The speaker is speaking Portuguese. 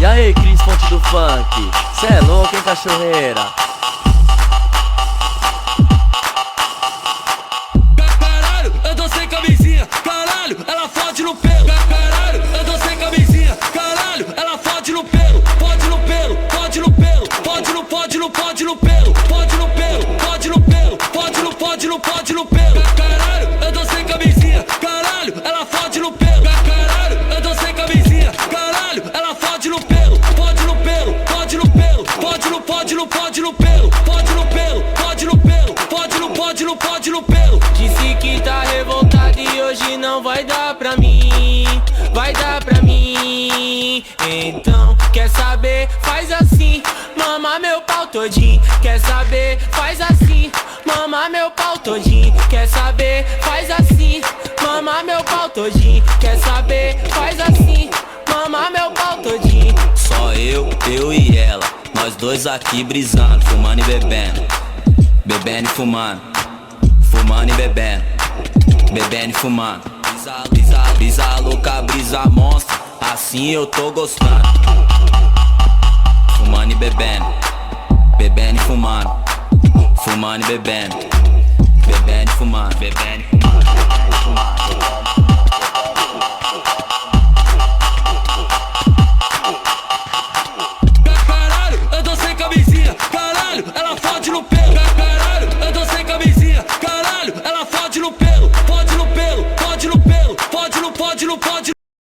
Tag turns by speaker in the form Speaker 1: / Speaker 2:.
Speaker 1: E aí, Cris Fonte do Funk, cê é louco, hein, cachoeira?
Speaker 2: Caralho, eu tô sem camisinha. Caralho, ela fode no pelo. Caralho, eu tô sem camisinha. Caralho, ela fode no pelo. Fode no pelo, fode no pelo. Fode no, fode no, fode no pelo. Fode no pelo, fode no pelo. Fode no, fode no, fode no pelo. Caralho, eu tô sem camisinha. Caralho, ela fode no pelo. Caralho, eu tô sem camisinha. Caralho, ela fode no pelo. Fode no pelo, fode no pelo. Fode no, fode no, fode no pelo. Fode no pelo, fode no pelo. Fode no, fode no, fode no pelo.
Speaker 3: Disse que tá revoltado e hoje não vai dar pra mim. Vai dar pra mim. Então, quer saber? Faz assim, mama meu pau todinho. Quer saber? Faz assim, mama meu pau todinho. Quer saber? Faz assim, mama meu pau todinho. Quer saber? Faz assim, mama meu pau todinho.
Speaker 4: Só eu e ela, nós dois aqui brisando, fumando e bebendo. Bebendo e fumando, fumando e bebendo. Bebendo e fumando. Brisa louca, brisa monstra, assim eu tô gostando. Fumando e bebendo. Bebendo e fumando. Fumando e bebendo. Bebendo e fumando. Bebendo e fumando.